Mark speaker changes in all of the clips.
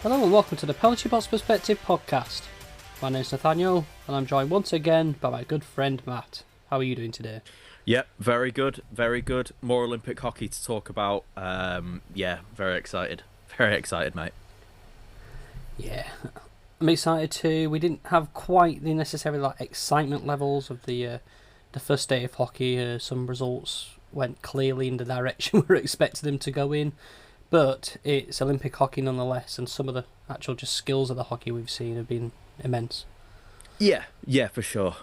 Speaker 1: Hello and welcome to the Penalty Box Perspective podcast. My name's Nathaniel and I'm joined once again by my good friend Matt. How are you doing today?
Speaker 2: Yep, very good, very good. More Olympic hockey to talk about. Very excited. Very excited, mate.
Speaker 1: Yeah, I'm excited too. We didn't have quite the necessary excitement levels of the first day of hockey. Some results went clearly in the direction we were expecting them to go in. But it's Olympic hockey nonetheless, and some of the actual just skills of the hockey we've seen have been immense.
Speaker 2: Yeah, for sure.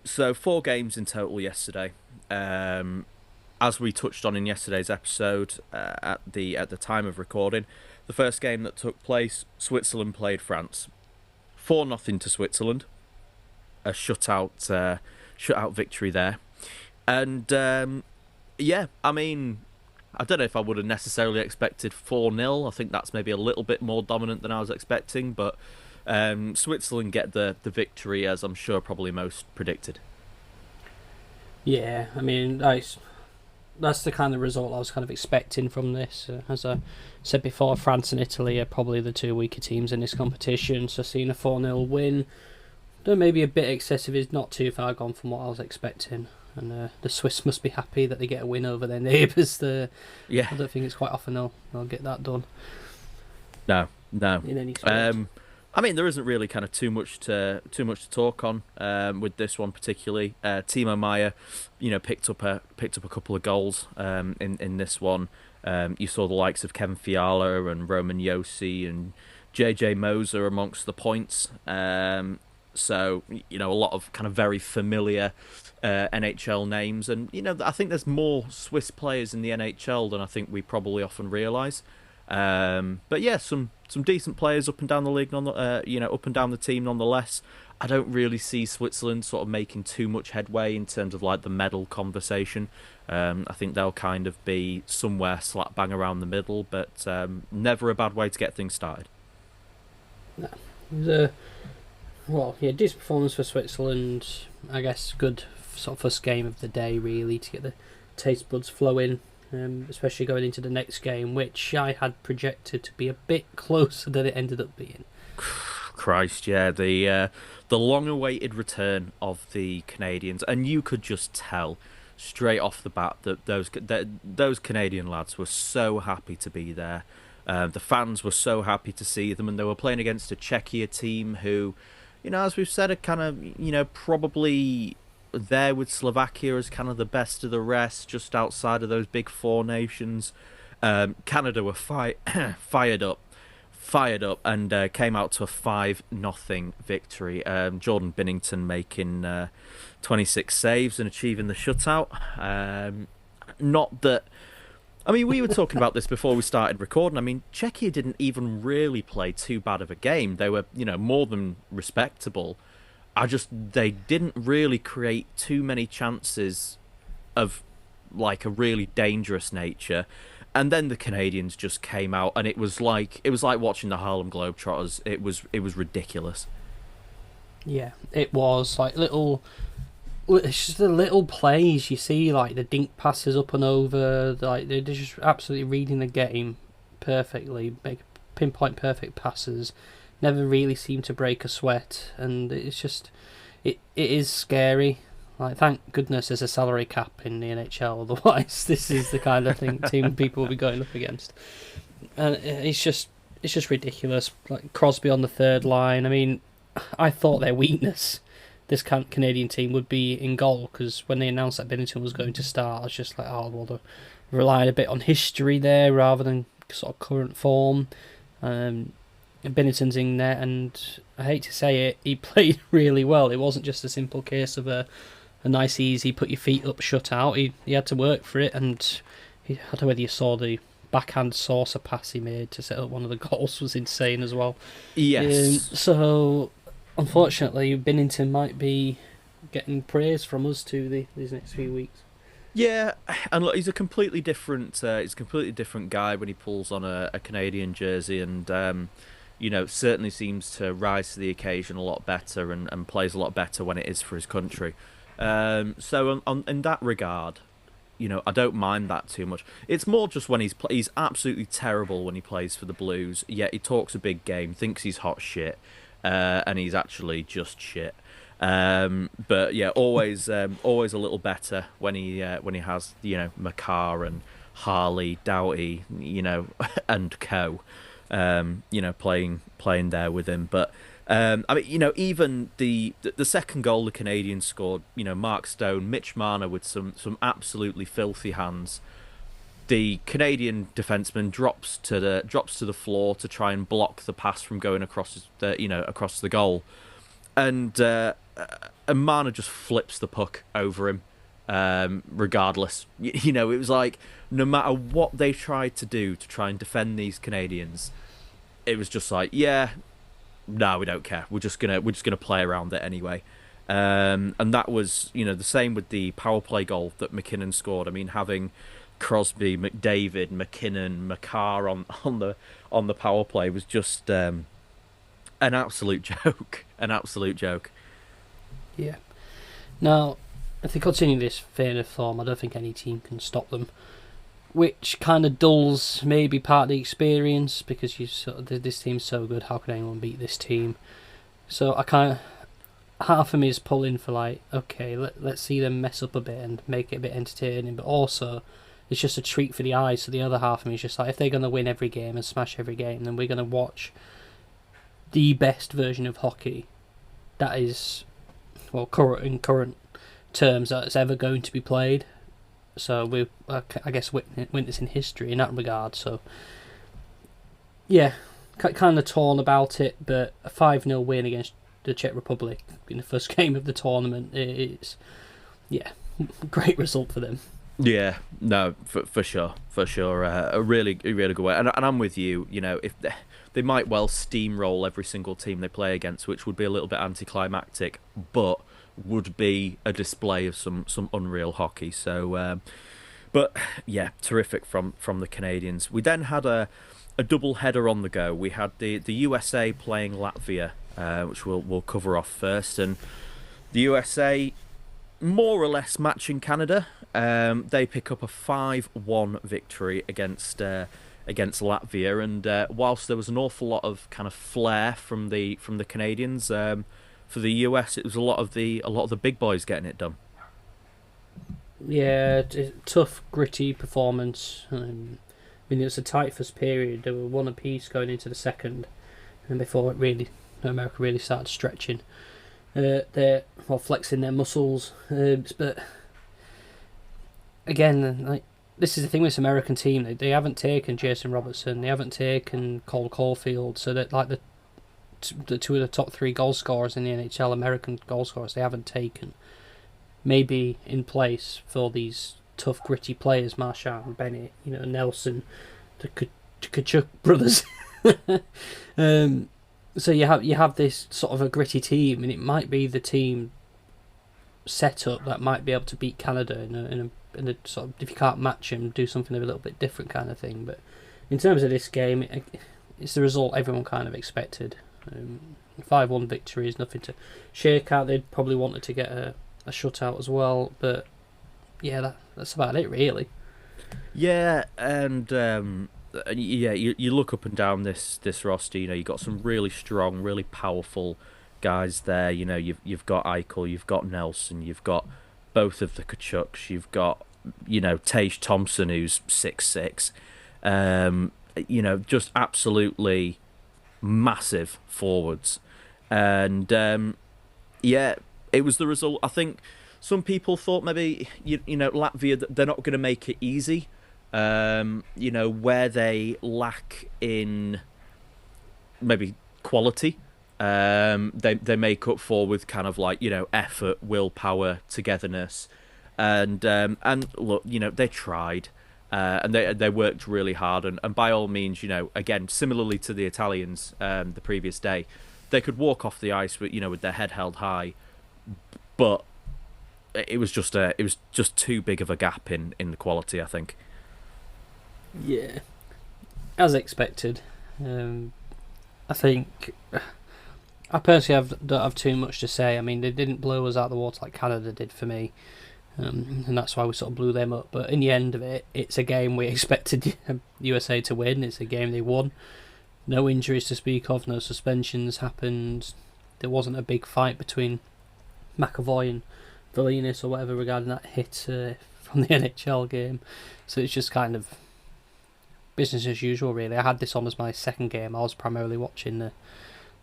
Speaker 2: So 4 games in total yesterday. As we touched on in yesterday's episode, at the time of recording, the first game that took place, Switzerland played France. 4-0 to Switzerland, a shutout victory there, and I don't know if I would have necessarily expected 4-0. I think that's maybe a little bit more dominant than I was expecting, but Switzerland get the victory, as I'm sure probably most predicted.
Speaker 1: Yeah, I mean, that's the kind of result I was kind of expecting from this. As I said before, France and Italy are probably the two weaker teams in this competition, so seeing a 4-0 win, though maybe a bit excessive, is not too far gone from what I was expecting. And the Swiss must be happy that they get a win over their neighbours. I don't think it's quite often they'll get that done.
Speaker 2: No.
Speaker 1: In any sport.
Speaker 2: I mean, there isn't really kind of too much to talk on with this one particularly. Timo Meyer, picked up a couple of goals in this one. You saw the likes of Kevin Fiala and Roman Josi and JJ Moser amongst the points. So a lot of kind of very familiar NHL names, and I think there's more Swiss players in the NHL than I think we probably often realise. But yeah, some decent players up and down the league, up and down the team nonetheless. I don't really see Switzerland sort of making too much headway in terms of like the medal conversation. I think they'll kind of be somewhere slap bang around the middle, but never a bad way to get things started.
Speaker 1: No, it was decent performance for Switzerland. I guess good sort of first game of the day, really, to get the taste buds flowing, especially going into the next game, which I had projected to be a bit closer than it ended up being.
Speaker 2: Christ, yeah, the long-awaited return of the Canadians, and you could just tell straight off the bat that those Canadian lads were so happy to be there. The fans were so happy to see them, and they were playing against a Czechia team who, as we've said, are kind of, probably there with Slovakia as kind of the best of the rest, just outside of those big four nations. Canada were fired up, and came out to a 5-0 victory. Jordan Binnington making 26 saves and achieving the shutout. Not that... I mean, we were talking about this before we started recording. I mean, Czechia didn't even really play too bad of a game. They were, more than respectable. They didn't really create too many chances of, like, a really dangerous nature. And then the Canadians just came out, and it was like watching the Harlem Globetrotters. It was ridiculous.
Speaker 1: Yeah, it was like it's just the little plays you see, like the dink passes up and over, like they're just absolutely reading the game perfectly, make pinpoint perfect passes, never really seem to break a sweat, and it's just it is scary. Like, thank goodness there's a salary cap in the NHL, otherwise this is the kind of team people will be going up against. And it's just ridiculous. Like Crosby on the third line. I mean, I thought their weakness, this Canadian team, would be in goal, because when they announced that Binnington was going to start, I was just like, they're relying a bit on history there rather than sort of current form. Binnington's in there, and I hate to say it, he played really well. It wasn't just a simple case of a nice, easy, put your feet up, shut out. He had to work for it, and I don't know whether you saw the backhand saucer pass he made to set up one of the goals was insane as well.
Speaker 2: Yes.
Speaker 1: So, unfortunately, Binnington might be getting praise from us too these next few weeks.
Speaker 2: Yeah, and look, he's a completely different guy when he pulls on a Canadian jersey, and certainly seems to rise to the occasion a lot better and plays a lot better when it is for his country. So in that regard, I don't mind that too much. It's more just when he's absolutely terrible when he plays for the Blues. Yet he talks a big game, thinks he's hot shit, and he's actually just shit. But yeah, always a little better when he has Makar and Harley, Doughty, and co, playing there with him. But even the second goal the Canadians scored, Mark Stone, Mitch Marner with some absolutely filthy hands. The Canadian defenseman drops to the floor to try and block the pass from going across the goal, and Marner just flips the puck over him. Regardless, it was like no matter what they tried to do to try and defend these Canadians, it was just like, yeah, no, we don't care. We're just gonna play around it anyway. And that was the same with the power play goal that McKinnon scored. I mean, having Crosby, McDavid, McKinnon, Makar on the power play was just an absolute joke. An absolute joke.
Speaker 1: Yeah. Now, if they continue this vein of form, I don't think any team can stop them. Which kind of dulls maybe part of the experience, because this team's so good, how can anyone beat this team? So half of me is pulling for like, okay, let's see them mess up a bit and make it a bit entertaining, but also it's just a treat for the eyes. So the other half of me is just like, if they're going to win every game and smash every game, then we're going to watch the best version of hockey that is, well, current terms, that's ever going to be played. So we're, I guess, witnessing history in that regard. So, yeah, kind of torn about it, but a 5-0 win against the Czech Republic in the first game of the tournament is, yeah, great result for them.
Speaker 2: Yeah, no, for sure. A really good way. And I'm with you. If they might well steamroll every single team they play against, which would be a little bit anticlimactic, but would be a display of some unreal hockey. So, but yeah, terrific from the Canadians. We then had a double header on the go. We had the USA playing Latvia, which we'll cover off first, and the USA more or less matching Canada. They pick up a 5-1 victory against Latvia, and whilst there was an awful lot of kind of flair from the Canadians, for the US, it was a lot of the big boys getting it done.
Speaker 1: Yeah, tough, gritty performance. I mean, it was a tight first period. They were one apiece going into the second, and before America really started stretching, they're flexing their muscles. But again, like, this is the thing with this American team. They haven't taken Jason Robertson. They haven't taken Cole Caulfield. So that like the two of the top 3 goal scorers in the NHL, American goal scorers, they haven't taken. Maybe in place for these tough, gritty players, Marchand, Bennett, Nelson, the Kachuk brothers. So you have this sort of a gritty team, and it might be the team setup that might be able to beat Canada in a sort of, if you can't match them, do something a little bit different kind of thing. But in terms of this game, it's the result everyone kind of expected. 5-1 victory is nothing to shake out. They'd probably wanted to get a shutout as well, but yeah, that's about it really. Yeah,
Speaker 2: and you look up and down this roster. You got some really strong, really powerful guys there. You've got Eichel, you've got Nelson, you've got both of the Kachuks, you've got Tage Thompson, who's 6'6". Just absolutely massive forwards, and it was the result. I think some people thought maybe Latvia, they're not going to make it easy. Where they lack in maybe quality, they make up for with kind of like effort, willpower, togetherness, and look, they tried. And they worked really hard, and by all means, again, similarly to the Italians the previous day, they could walk off the ice with their head held high, but it was just too big of a gap in the quality, I think.
Speaker 1: Yeah, as expected. I think I personally don't have too much to say. I mean, they didn't blow us out of the water like Canada did for me. and that's why we sort of blew them up. But in the end of it, it's a game we expected USA to win. It's a game they won. No injuries to speak of, no suspensions happened. There wasn't a big fight between McAvoy and Valinis or whatever regarding that hit from the NHL game. So it's just kind of business as usual, really. I had this on as my second game. I was primarily watching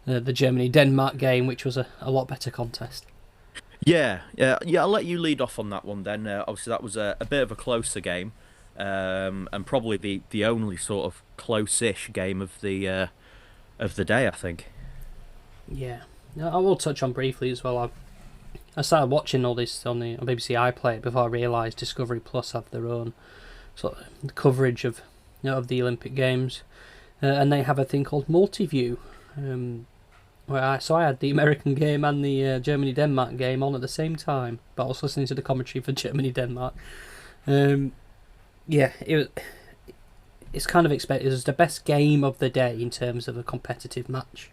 Speaker 1: the Germany-Denmark game, which was a lot better contest.
Speaker 2: Yeah. I'll let you lead off on that one then. Obviously, that was a bit of a closer game, and probably the only sort of close-ish game of the day, I think.
Speaker 1: Yeah, I will touch on briefly as well. I started watching all this on BBC iPlayer before I realised Discovery Plus have their own sort of coverage of the Olympic Games, and they have a thing called Multiview. So I had the American game and the Germany-Denmark game on at the same time, but I was listening to the commentary for Germany-Denmark. It's kind of expected. It was the best game of the day in terms of a competitive match.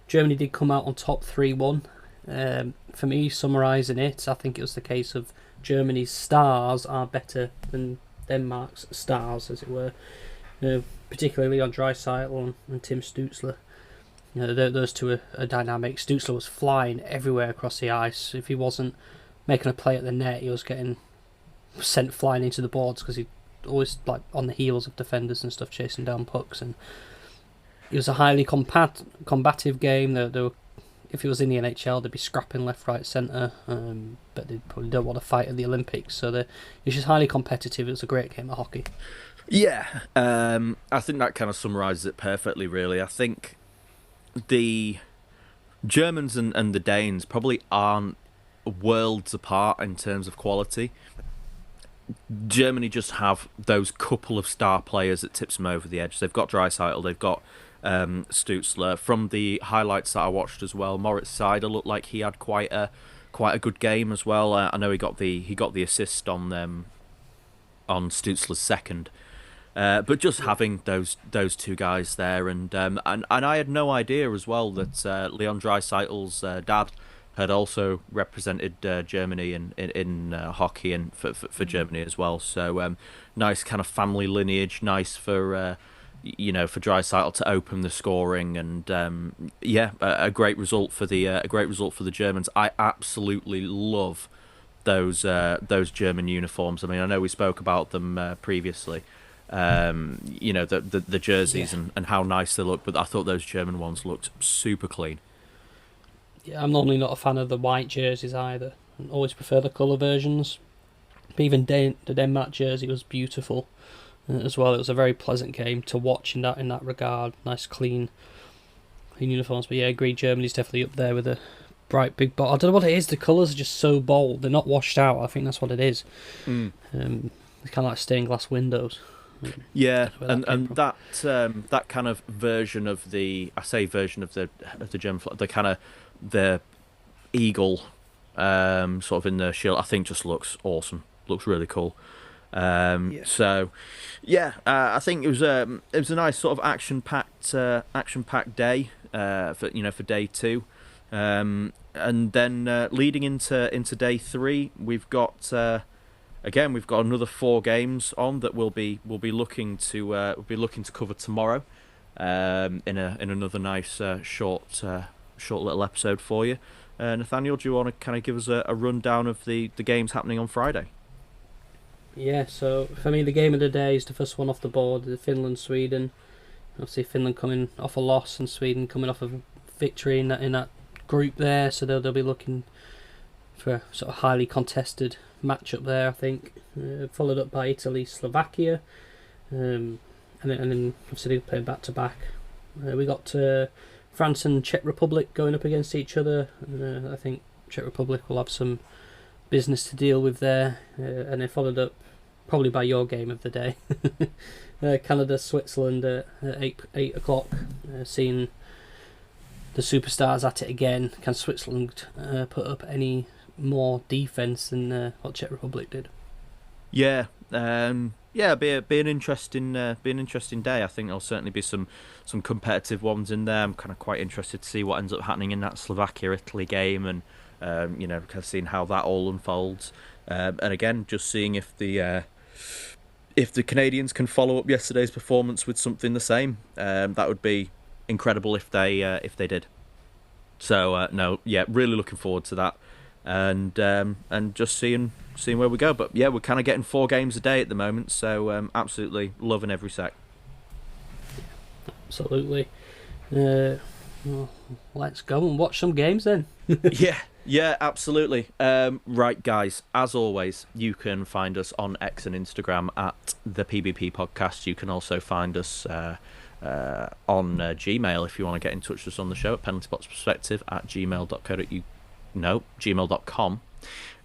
Speaker 1: Germany did come out on top 3-1. For me, summarising it, I think it was the case of Germany's stars are better than Denmark's stars, as it were. Particularly on Draisaitl and Tim Stützle. Those two are dynamic. Stützle was flying everywhere across the ice. If he wasn't making a play at the net, he was getting sent flying into the boards because he always on the heels of defenders and stuff, chasing down pucks. And it was a highly combative game. If it was in the NHL, they'd be scrapping left, right, centre, but they probably don't want to fight at the Olympics. So it's just highly competitive. It was a great game of hockey.
Speaker 2: Yeah, I think that kind of summarises it perfectly, really. I think the Germans and the Danes probably aren't worlds apart in terms of quality. Germany just have those couple of star players that tips them over the edge. They've got Draisaitl, they've got Stützle. From the highlights that I watched as well, Moritz Seider looked like he had quite a good game as well. I know he got the assist on Stützle's second. But just having those two guys there, and I had no idea as well that Leon Draisaitl's dad had also represented Germany in hockey and for Germany as well. So nice kind of family lineage, nice for Draisaitl to open the scoring, and a great result for the Germans. I absolutely love those German uniforms. I mean, I know we spoke about them previously. The jerseys and how nice they look, but I thought those German ones looked super clean.
Speaker 1: Yeah, I'm normally not a fan of the white jerseys either. I always prefer the colour versions. But even the Denmark jersey was beautiful as well. It was a very pleasant game to watch in that regard. Nice clean uniforms. But yeah, I agree, Germany's definitely up there with a bright big ball. I don't know what it is, the colours are just so bold. They're not washed out. I think that's what it is. It's kind of like stained glass windows.
Speaker 2: Yeah, and that kind of version of the German flag, the kind of the eagle sort of in the shield, I think just looks awesome. Looks really cool. So yeah, I think it was a nice sort of action packed day for day two, and then leading into day three, we've got another 4 games on that we'll be looking to cover tomorrow, in another nice short little episode for you. Nathaniel, do you want to kind of give us a rundown of the games happening on Friday?
Speaker 1: Yeah, so for me the game of the day is the first one off the board, the Finland-Sweden. Obviously Finland coming off a loss and Sweden coming off a victory in that group there, so they'll be looking for a sort of highly contested matchup there, I think. Followed up by Italy-Slovakia, and then obviously they play back to back. We got France and Czech Republic going up against each other. I think Czech Republic will have some business to deal with there, and then followed up probably by your game of the day, Canada-Switzerland at 8 o'clock. Seeing the superstars at it again. Can Switzerland put up any more defence than what Czech Republic did?
Speaker 2: Yeah, be an interesting day. I think there'll certainly be some competitive ones in there. I'm kind of quite interested to see what ends up happening in that Slovakia-Italy game, and kind of seeing how that all unfolds. And again, just seeing if the Canadians can follow up yesterday's performance with something the same. That would be incredible if they did. So no, yeah, really looking forward to that, and just seeing where we go. But yeah, we're kind of getting 4 games a day at the moment, so absolutely loving every sec.
Speaker 1: Absolutely. Well, let's go and watch some games then.
Speaker 2: Yeah, absolutely. Right, guys, as always, you can find us on X and Instagram at the PBP Podcast. You can also find us on Gmail if you want to get in touch with us on the show at penaltyboxperspective@gmail.com.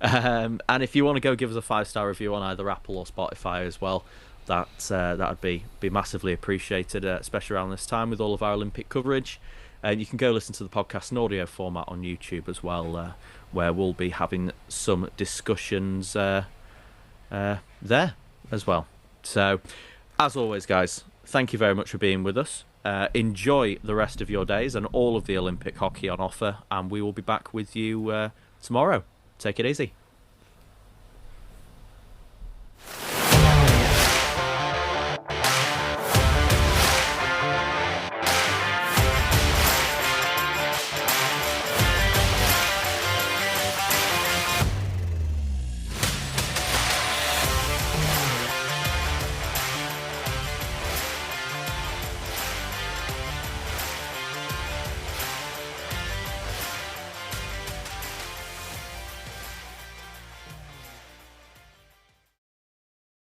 Speaker 2: And if you want to go give us a 5-star review on either Apple or Spotify as well, that'd be massively appreciated, especially around this time with all of our Olympic coverage. And you can go listen to the podcast in audio format on YouTube as well, where we'll be having some discussions there as well. So, as always, guys, thank you very much for being with us. Enjoy the rest of your days and all of the Olympic hockey on offer, and we will be back with you tomorrow. Take it easy.